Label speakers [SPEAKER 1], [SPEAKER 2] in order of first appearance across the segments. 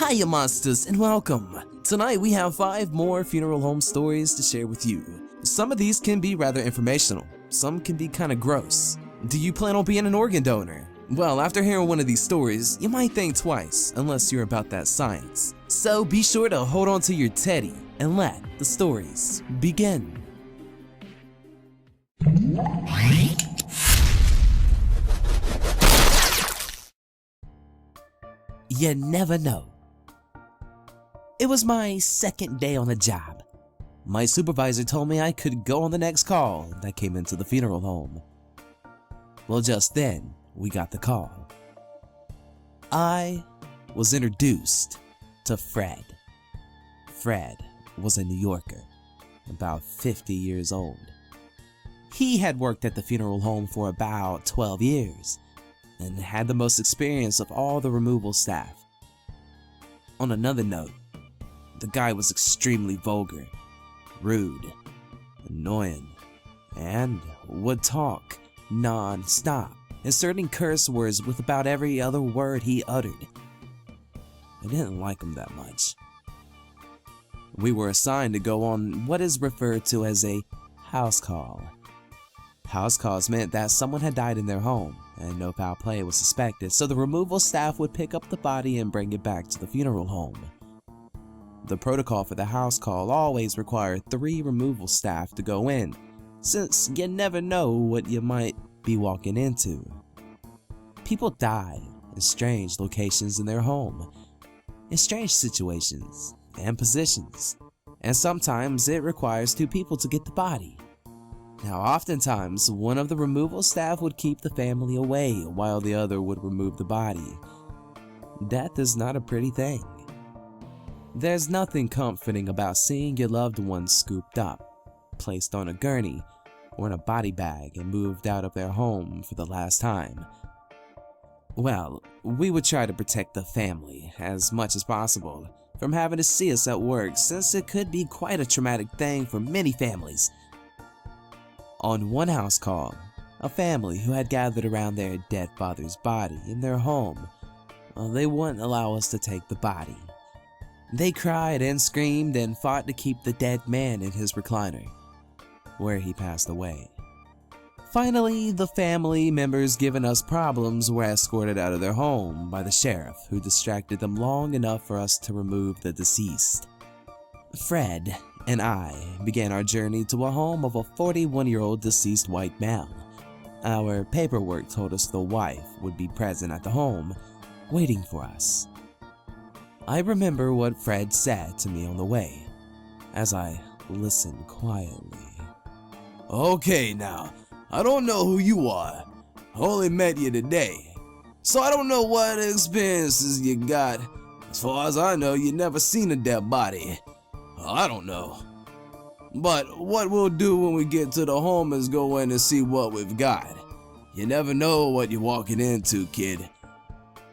[SPEAKER 1] Hiya Monstaz and welcome! Tonight we have 5 more funeral home stories to share with you. Some of these can be rather informational, some can be kinda gross. Do you plan on being an organ donor? Well, after hearing one of these stories, you might think twice, unless you're about that science. So be sure to hold on to your teddy and let the stories begin. You never know. It was my second day on the job. My supervisor told me I could go on the next call that came into the funeral home. Well, just then, we got the call. I was introduced to Fred. Fred was a New Yorker, about 50 years old. He had worked at the funeral home for about 12 years and had the most experience of all the removal staff. On another note, the guy was extremely vulgar, rude, annoying, and would talk non-stop, inserting curse words with about every other word he uttered. I didn't like him that much. We were assigned to go on what is referred to as a house call. House calls meant that someone had died in their home and no foul play was suspected, so the removal staff would pick up the body and bring it back to the funeral home. The protocol for the house call always required 3 removal staff to go in, since you never know what you might be walking into. People die in strange locations in their home, in strange situations and positions, and sometimes it requires 2 people to get the body. Now, oftentimes, one of the removal staff would keep the family away while the other would remove the body. Death is not a pretty thing. There's nothing comforting about seeing your loved ones scooped up, placed on a gurney or in a body bag and moved out of their home for the last time. Well, we would try to protect the family as much as possible from having to see us at work, since it could be quite a traumatic thing for many families. On one house call, a family who had gathered around their dead father's body in their home, they wouldn't allow us to take the body. They cried and screamed and fought to keep the dead man in his recliner, where he passed away. Finally, the family members giving us problems were escorted out of their home by the sheriff, who distracted them long enough for us to remove the deceased. Fred and I began our journey to a home of a 41-year-old deceased white male. Our paperwork told us the wife would be present at the home, waiting for us. I remember what Fred said to me on the way, as I listened quietly.
[SPEAKER 2] Okay now, I don't know who you are. I only met you today, so I don't know what experiences you got. As far as I know, you never seen a dead body. I don't know. But what we'll do when we get to the home is go in and see what we've got. You never know what you're walking into, kid.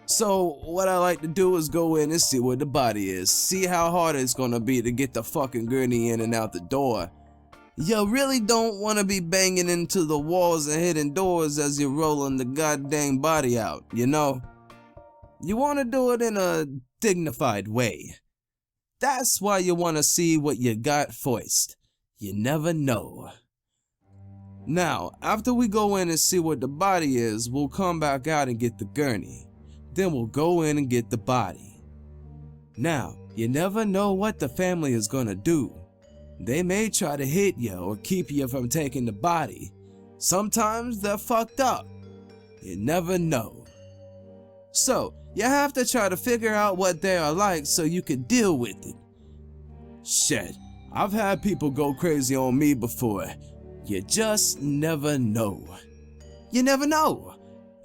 [SPEAKER 2] So what I like to do is go in and see where the body is. See how hard it's gonna be to get the fucking gurney in and out the door. You really don't want to be banging into the walls and hitting doors as you're rolling the goddamn body out, you know? You want to do it in a dignified way. That's why you want to see what you got first. You never know. Now, after we go in and see what the body is, we'll come back out and get the gurney. Then we'll go in and get the body. Now, you never know what the family is gonna do. They may try to hit you or keep you from taking the body. Sometimes they're fucked up. You never know. So, you have to try to figure out what they are like so you can deal with it. Shit, I've had people go crazy on me before. You just never know. You never know.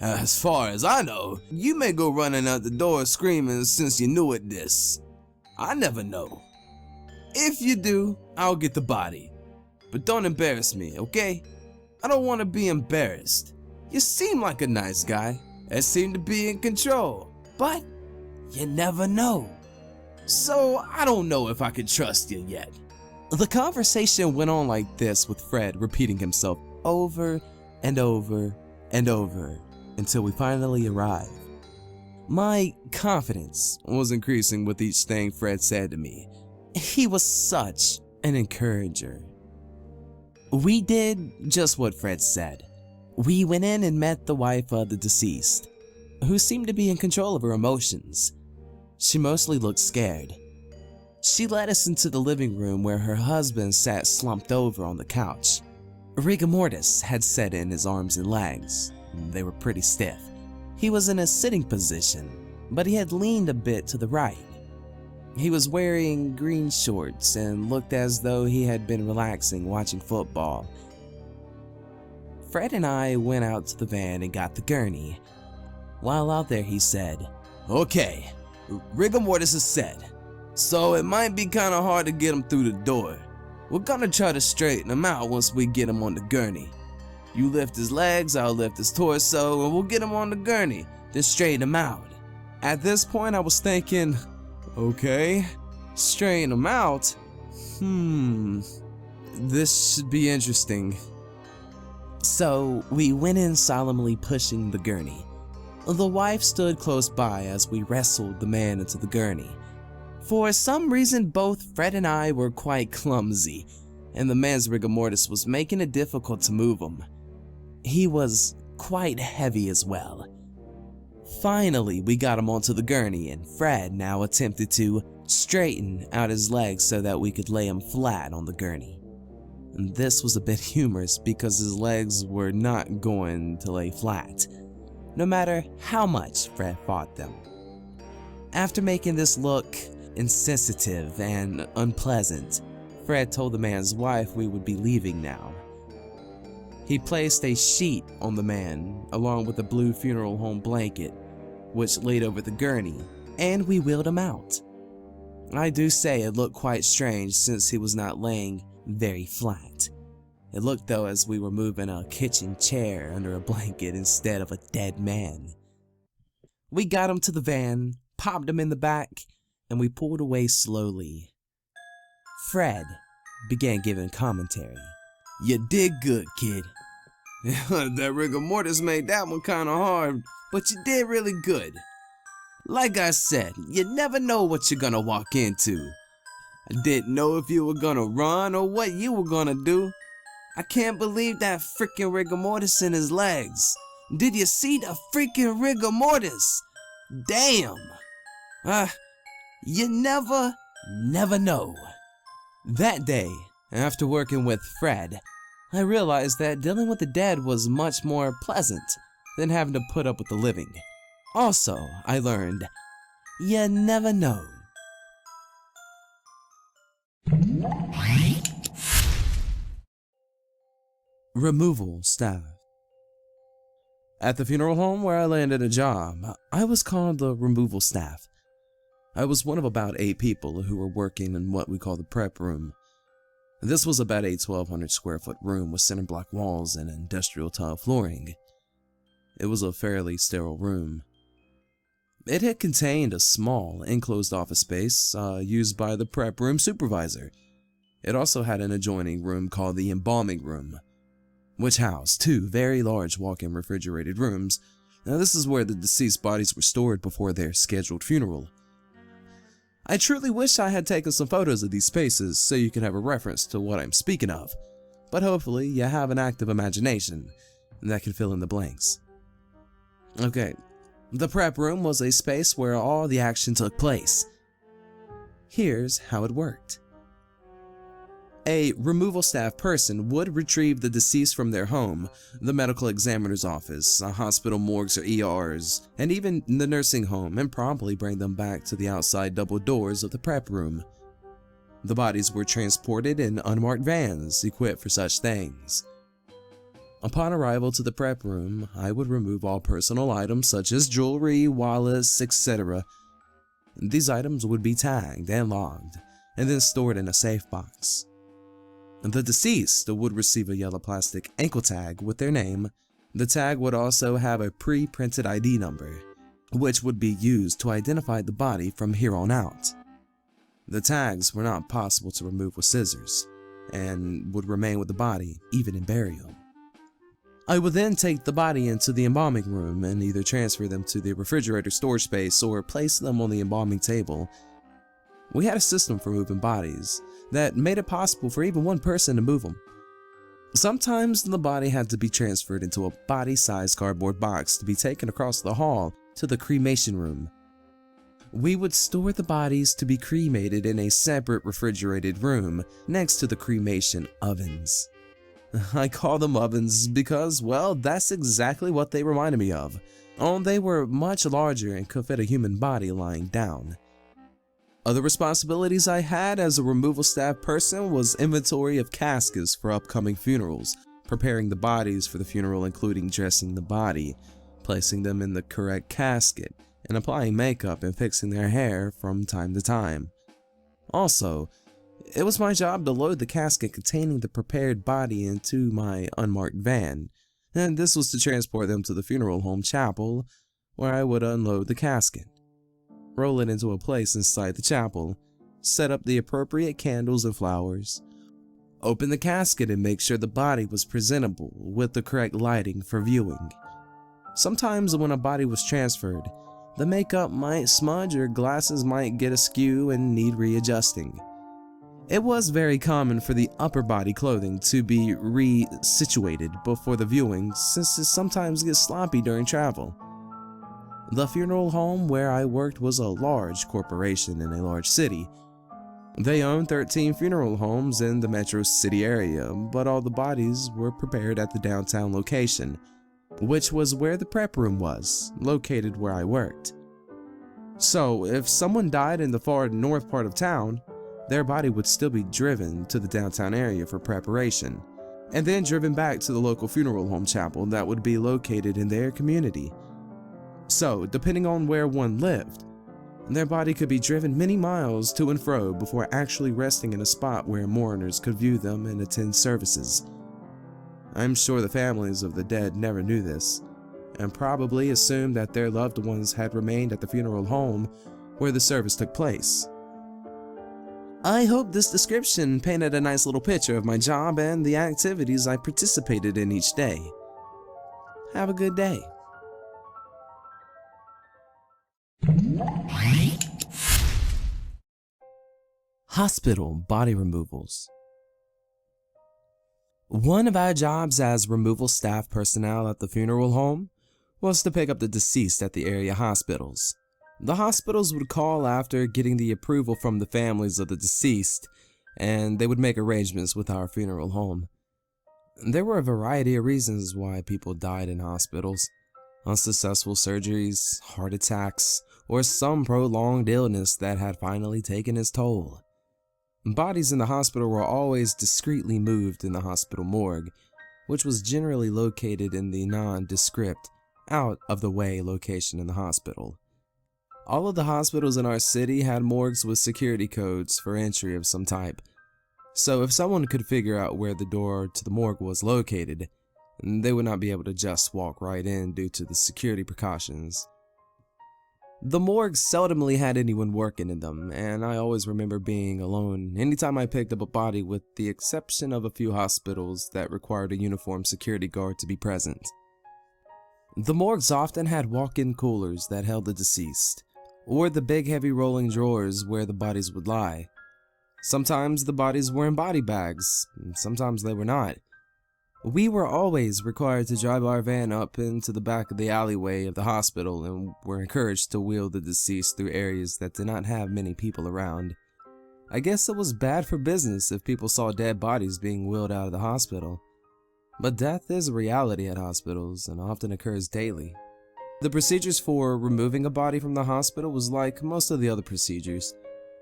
[SPEAKER 2] As far as I know, you may go running out the door screaming since you knew it this. I never know. If you do, I'll get the body. But don't embarrass me, okay? I don't want to be embarrassed. You seem like a nice guy and seem to be in control, but you never know. So I don't know if I can trust you yet.
[SPEAKER 1] The conversation went on like this, with Fred repeating himself over and over and over until we finally arrived.
[SPEAKER 2] My confidence was increasing with each thing Fred said to me. He was such an encourager.
[SPEAKER 1] We did just what Fred said. We went in and met the wife of the deceased, who seemed to be in control of her emotions. She mostly looked scared. She led us into the living room where her husband sat slumped over on the couch. Rigor mortis had set in his arms and legs. They were pretty stiff. He was in a sitting position, but he had leaned a bit to the right. He was wearing green shorts and looked as though he had been relaxing watching football. Fred and I went out to the van and got the gurney. While out there, he said,
[SPEAKER 2] Okay, rigor mortis is set, so it might be kinda hard to get him through the door. We're gonna try to straighten him out once we get him on the gurney. You lift his legs, I'll lift his torso, and we'll get him on the gurney, then straighten him out. At this point, I was thinking, okay, straighten him out? This should be interesting.
[SPEAKER 1] So we went in solemnly pushing the gurney. The wife stood close by as we wrestled the man into the gurney. For some reason, both Fred and I were quite clumsy, and the man's rigor mortis was making it difficult to move him. He was quite heavy as well. Finally, we got him onto the gurney, and Fred now attempted to straighten out his legs so that we could lay him flat on the gurney. And this was a bit humorous because his legs were not going to lay flat, no matter how much Fred fought them. After making this look insensitive and unpleasant, Fred told the man's wife we would be leaving now. He placed a sheet on the man along with a blue funeral home blanket, which laid over the gurney, and we wheeled him out. I do say it looked quite strange since he was not laying very flat. It looked though as we were moving a kitchen chair under a blanket instead of a dead man. We got him to the van, popped him in the back, and we pulled away slowly. Fred began giving commentary.
[SPEAKER 2] You did good, kid. That rigor mortis made that one kinda hard, but you did really good. Like I said, you never know what you're gonna walk into. I didn't know if you were gonna run or what you were gonna do. I can't believe that freaking rigor mortis in his legs. Did you see the freaking rigor mortis? Damn. You never know.
[SPEAKER 1] That day, after working with Fred, I realized that dealing with the dead was much more pleasant than having to put up with the living. Also, I learned, you never know. Removal staff. At the funeral home where I landed a job, I was called the removal staff. I was one of about 8 people who were working in what we call the prep room. This was about a 1,200 square foot room with cinder block walls and industrial tile flooring. It was a fairly sterile room. It had contained a small, enclosed office space used by the prep room supervisor. It also had an adjoining room called the embalming room, which housed 2 very large walk-in refrigerated rooms. Now, this is where the deceased bodies were stored before their scheduled funeral. I truly wish I had taken some photos of these spaces so you can have a reference to what I'm speaking of, but hopefully you have an active imagination that can fill in the blanks. Okay, the prep room was a space where all the action took place. Here's how it worked. A removal staff person would retrieve the deceased from their home, the medical examiner's office, hospital morgues or ERs, and even the nursing home, and promptly bring them back to the outside double doors of the prep room. The bodies were transported in unmarked vans equipped for such things. Upon arrival to the prep room, I would remove all personal items such as jewelry, wallets, etc. These items would be tagged and logged, and then stored in a safe box. The deceased would receive a yellow plastic ankle tag with their name. The tag would also have a pre-printed ID number, which would be used to identify the body from here on out. The tags were not possible to remove with scissors, and would remain with the body even in burial. I would then take the body into the embalming room and either transfer them to the refrigerator storage space or place them on the embalming table. We had a system for moving bodies that made it possible for even one person to move them. Sometimes the body had to be transferred into a body-sized cardboard box to be taken across the hall to the cremation room. We would store the bodies to be cremated in a separate refrigerated room next to the cremation ovens. I call them ovens because, well, that's exactly what they reminded me of. Only they were much larger and could fit a human body lying down. Other responsibilities I had as a removal staff person was inventory of caskets for upcoming funerals, preparing the bodies for the funeral including dressing the body, placing them in the correct casket, and applying makeup and fixing their hair from time to time. Also, it was my job to load the casket containing the prepared body into my unmarked van, and this was to transport them to the funeral home chapel, where I would unload the casket, roll it into a place inside the chapel, set up the appropriate candles and flowers, open the casket and make sure the body was presentable with the correct lighting for viewing. Sometimes when a body was transferred, the makeup might smudge or glasses might get askew and need readjusting. It was very common for the upper body clothing to be resituated before the viewing since it sometimes gets sloppy during travel. The funeral home where I worked was a large corporation in a large city. They owned 13 funeral homes in the metro city area, but all the bodies were prepared at the downtown location, which was where the prep room was, located where I worked. So, if someone died in the far north part of town, their body would still be driven to the downtown area for preparation, and then driven back to the local funeral home chapel that would be located in their community. So, depending on where one lived, their body could be driven many miles to and fro before actually resting in a spot where mourners could view them and attend services. I'm sure the families of the dead never knew this, and probably assumed that their loved ones had remained at the funeral home where the service took place. I hope this description painted a nice little picture of my job and the activities I participated in each day. Have a good day. Hospital body removals. One of our jobs as removal staff personnel at the funeral home was to pick up the deceased at the area hospitals. The hospitals would call after getting the approval from the families of the deceased, and they would make arrangements with our funeral home. There were a variety of reasons why people died in hospitals: unsuccessful surgeries, heart attacks, or some prolonged illness that had finally taken its toll. Bodies in the hospital were always discreetly moved in the hospital morgue, which was generally located in the nondescript, out-of-the-way location in the hospital. All of the hospitals in our city had morgues with security codes for entry of some type, so if someone could figure out where the door to the morgue was located, they would not be able to just walk right in due to the security precautions. The morgues seldomly had anyone working in them, and I always remember being alone anytime I picked up a body, with the exception of a few hospitals that required a uniformed security guard to be present. The morgues often had walk-in coolers that held the deceased, or the big heavy rolling drawers where the bodies would lie. Sometimes the bodies were in body bags, and sometimes they were not. We were always required to drive our van up into the back of the alleyway of the hospital and were encouraged to wheel the deceased through areas that did not have many people around. I guess it was bad for business if people saw dead bodies being wheeled out of the hospital. But death is a reality at hospitals and often occurs daily. The procedures for removing a body from the hospital was like most of the other procedures,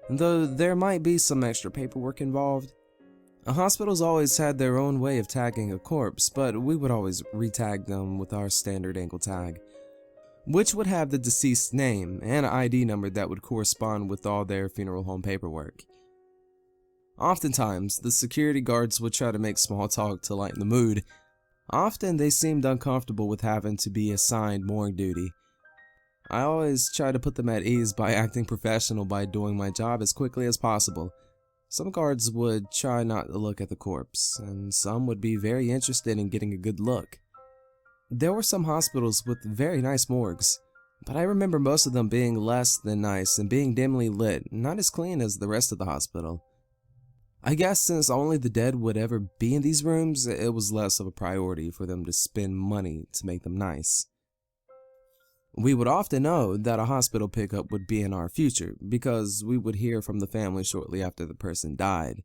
[SPEAKER 1] though there might be some extra paperwork involved. Hospitals always had their own way of tagging a corpse, but we would always re-tag them with our standard ankle tag, which would have the deceased's name and an ID number that would correspond with all their funeral home paperwork. Oftentimes, the security guards would try to make small talk to lighten the mood. Often, they seemed uncomfortable with having to be assigned morgue duty. I always try to put them at ease by acting professional by doing my job as quickly as possible. Some guards would try not to look at the corpse, and some would be very interested in getting a good look. There were some hospitals with very nice morgues, but I remember most of them being less than nice and being dimly lit, not as clean as the rest of the hospital. I guess since only the dead would ever be in these rooms, it was less of a priority for them to spend money to make them nice. We would often know that a hospital pickup would be in our future because we would hear from the family shortly after the person died.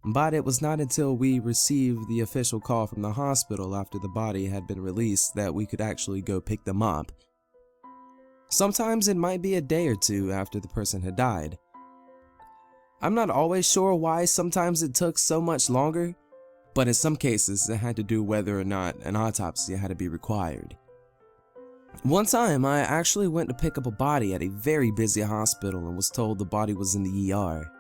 [SPEAKER 1] But it was not until we received the official call from the hospital after the body had been released that we could actually go pick them up. Sometimes it might be a day or two after the person had died. I'm not always sure why sometimes it took so much longer, but in some cases it had to do whether or not an autopsy had to be required. One time I actually went to pick up a body at a very busy hospital and was told the body was in the ER.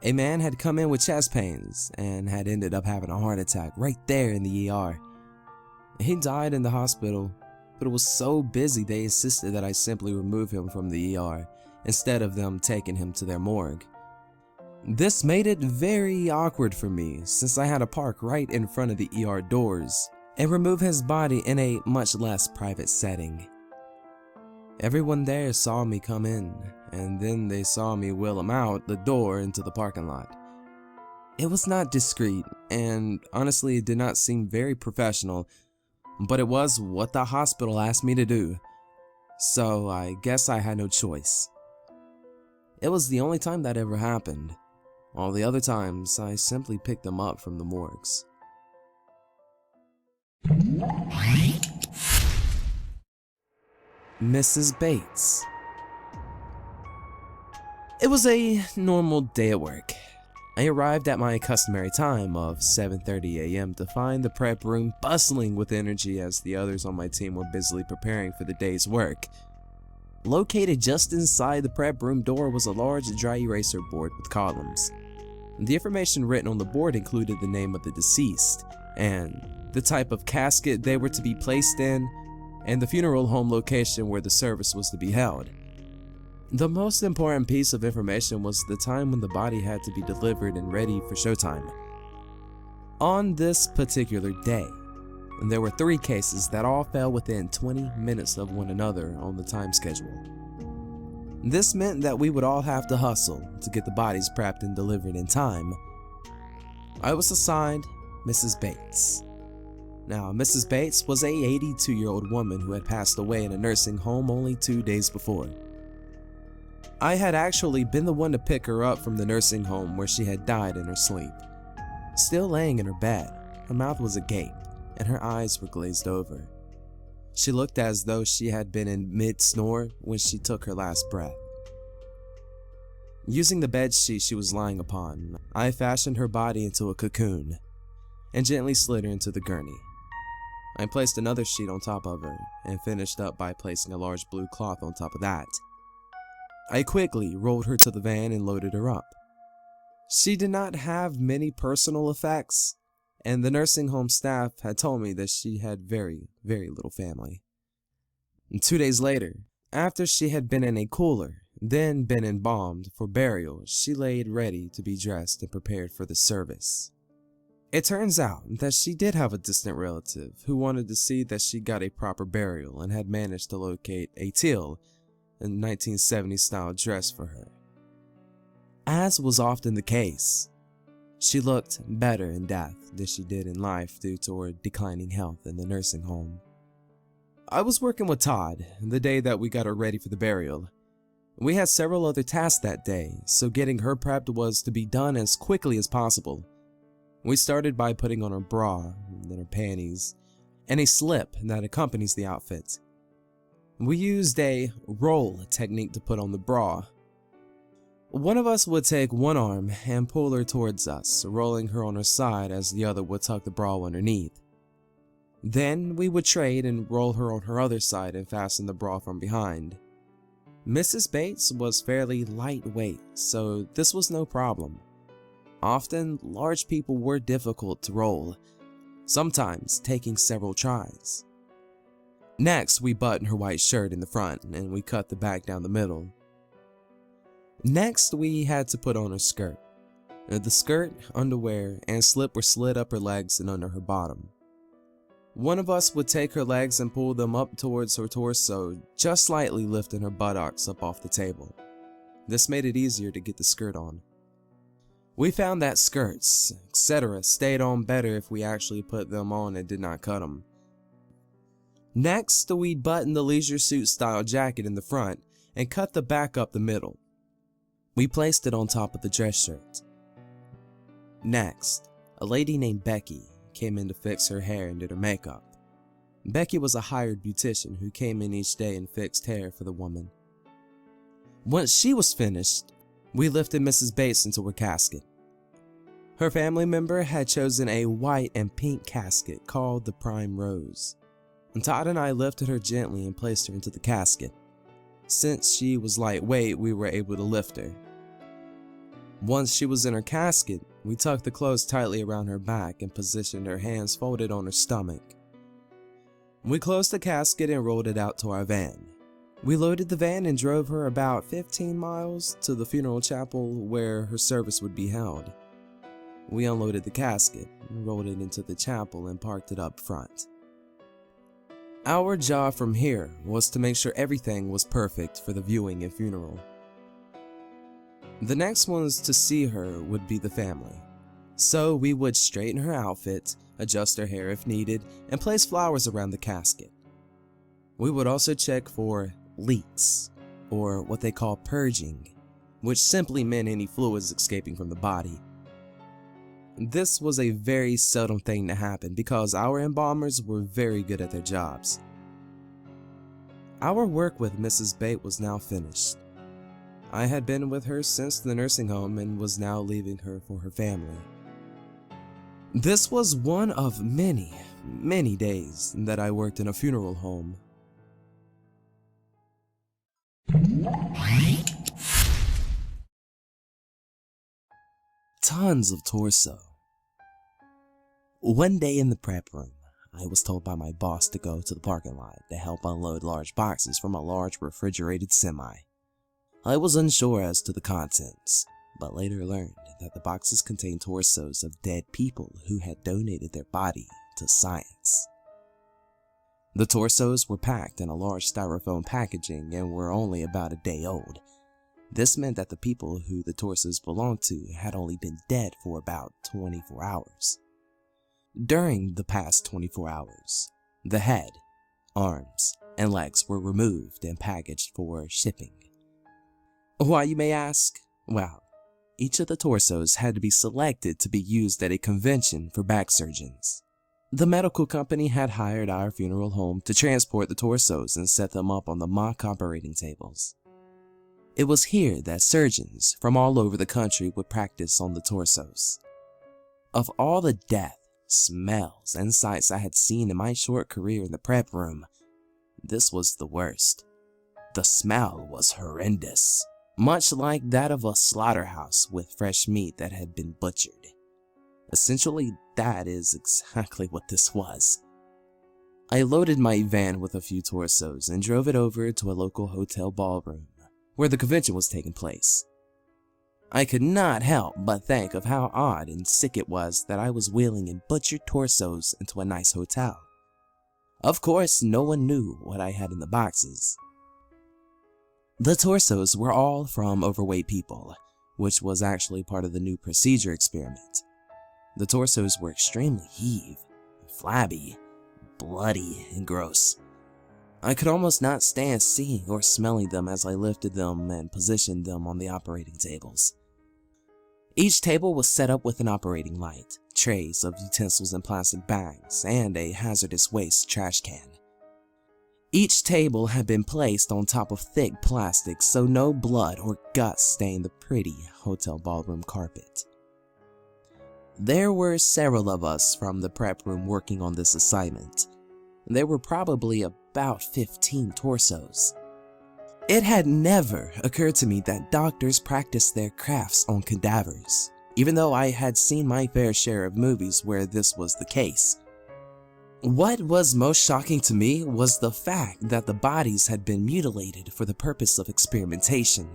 [SPEAKER 1] A man had come in with chest pains and had ended up having a heart attack right there in the ER. He died in the hospital, but it was so busy they insisted that I simply remove him from the ER instead of them taking him to their morgue. This made it very awkward for me since I had to park right in front of the ER doors and remove his body in a much less private setting. Everyone there saw me come in, and then they saw me wheel him out the door into the parking lot. It was not discreet, and honestly it did not seem very professional, but it was what the hospital asked me to do, so I guess I had no choice. It was the only time that ever happened. All the other times, I simply picked them up from the morgues. Mrs. Bates. It was a normal day at work. I arrived at my customary time of 7:30 a.m. to find the prep room bustling with energy as the others on my team were busily preparing for the day's work. Located just inside the prep room door was a large dry eraser board with columns. The information written on the board included the name of the deceased, and the type of casket they were to be placed in, and the funeral home location where the service was to be held. The most important piece of information was the time when the body had to be delivered and ready for showtime. On this particular day, there were 3 cases that all fell within 20 minutes of one another on the time schedule. This meant that we would all have to hustle to get the bodies prepped and delivered in time. I was assigned Mrs. Bates. Now, Mrs. Bates was a 82-year-old woman who had passed away in a nursing home only 2 days before. I had actually been the one to pick her up from the nursing home where she had died in her sleep. Still laying in her bed, her mouth was agape and her eyes were glazed over. She looked as though she had been in mid-snore when she took her last breath. Using the bedsheet she was lying upon, I fashioned her body into a cocoon and gently slid her into the gurney. I placed another sheet on top of her and finished up by placing a large blue cloth on top of that. I quickly rolled her to the van and loaded her up. She did not have many personal effects, and the nursing home staff had told me that she had very little family. And 2 days later, after she had been in a cooler, then been embalmed for burial, she laid ready to be dressed and prepared for the service. It turns out that she did have a distant relative who wanted to see that she got a proper burial and had managed to locate a teal and 1970s style dress for her. As was often the case, she looked better in death than she did in life due to her declining health in the nursing home. I was working with Todd the day that we got her ready for the burial. We had several other tasks that day, so getting her prepped was to be done as quickly as possible. We started by putting on her bra, then her panties, and a slip that accompanies the outfit. We used a roll technique to put on the bra. One of us would take one arm and pull her towards us, rolling her on her side as the other would tuck the bra underneath. Then we would trade and roll her on her other side and fasten the bra from behind. Mrs. Bates was fairly lightweight, so this was no problem. Often, large people were difficult to roll, sometimes taking several tries. Next, we buttoned her white shirt in the front and we cut the back down the middle. Next, we had to put on her skirt. The skirt, underwear, and slip were slid up her legs and under her bottom. One of us would take her legs and pull them up towards her torso, just slightly lifting her buttocks up off the table. This made it easier to get the skirt on. We found that skirts, etc. stayed on better if we actually put them on and did not cut them. Next, we buttoned the leisure suit style jacket in the front and cut the back up the middle. We placed it on top of the dress shirt. Next, a lady named Becky came in to fix her hair and did her makeup. Becky was a hired beautician who came in each day and fixed hair for the woman. Once she was finished, we lifted Mrs. Bates into her casket. Her family member had chosen a white and pink casket called the Prime Rose. And Todd and I lifted her gently and placed her into the casket. Since she was lightweight, we were able to lift her. Once she was in her casket, we tucked the clothes tightly around her back and positioned her hands folded on her stomach. We closed the casket and rolled it out to our van. We loaded the van and drove her about 15 miles to the funeral chapel where her service would be held. We unloaded the casket, rolled it into the chapel, and parked it up front. Our job from here was to make sure everything was perfect for the viewing and funeral. The next ones to see her would be the family. So we would straighten her outfit, adjust her hair if needed, and place flowers around the casket. We would also check for leaks, or what they call purging, which simply meant any fluids escaping from the body. This was a very seldom thing to happen because our embalmers were very good at their jobs. Our work with Mrs. Bate was now finished. I had been with her since the nursing home and was now leaving her for her family. This was one of many, many days that I worked in a funeral home. Tons of torso. One day in the prep room, I was told by my boss to go to the parking lot to help unload large boxes from a large refrigerated semi. I was unsure as to the contents, but later learned that the boxes contained torsos of dead people who had donated their body to science. The torsos were packed in a large styrofoam packaging and were only about a day old. This meant that the people who the torsos belonged to had only been dead for about 24 hours. During the past 24 hours, the head, arms, and legs were removed and packaged for shipping. Why, you may ask? Well, each of the torsos had to be selected to be used at a convention for back surgeons. The medical company had hired our funeral home to transport the torsos and set them up on the mock operating tables. It was here that surgeons from all over the country would practice on the torsos. Of all the death, smells, and sights I had seen in my short career in the prep room, this was the worst. The smell was horrendous, much like that of a slaughterhouse with fresh meat that had been butchered. Essentially, that is exactly what this was. I loaded my van with a few torsos and drove it over to a local hotel ballroom where the convention was taking place. I could not help but think of how odd and sick it was that I was wheeling in butchered torsos into a nice hotel. Of course, no one knew what I had in the boxes. The torsos were all from overweight people, which was actually part of the new procedure experiment. The torsos were extremely heaved, flabby, bloody, and gross. I could almost not stand seeing or smelling them as I lifted them and positioned them on the operating tables. Each table was set up with an operating light, trays of utensils and plastic bags, and a hazardous waste trash can. Each table had been placed on top of thick plastic so no blood or guts stained the pretty hotel ballroom carpet. There were several of us from the prep room working on this assignment. There were probably about 15 torsos. It had never occurred to me that doctors practiced their crafts on cadavers, even though I had seen my fair share of movies where this was the case. What was most shocking to me was the fact that the bodies had been mutilated for the purpose of experimentation.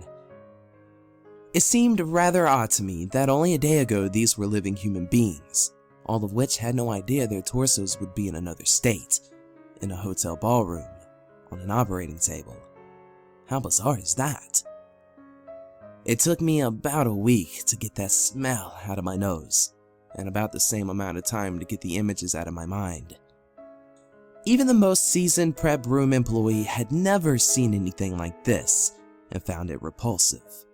[SPEAKER 1] It seemed rather odd to me that only a day ago these were living human beings, all of which had no idea their torsos would be in another state, in a hotel ballroom, on an operating table. How bizarre is that? It took me about a week to get that smell out of my nose, and about the same amount of time to get the images out of my mind. Even the most seasoned prep room employee had never seen anything like this and found it repulsive.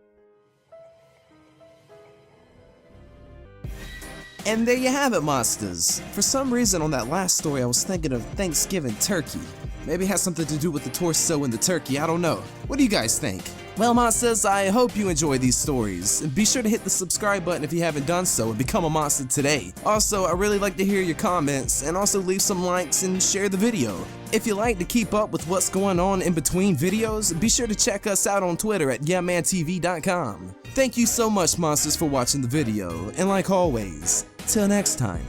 [SPEAKER 1] And there you have it, monsters. For some reason on that last story I was thinking of Thanksgiving turkey. Maybe it has something to do with the torso and the turkey, I don't know. What do you guys think? Well, monsters, I hope you enjoy these stories. And be sure to hit the subscribe button if you haven't done so and become a monster today. Also, I really like to hear your comments and also leave some likes and share the video. If you like to keep up with what's going on in between videos, be sure to check us out on Twitter at YeahManTV.com. Thank you so much, monsters, for watching the video, and like always, till next time.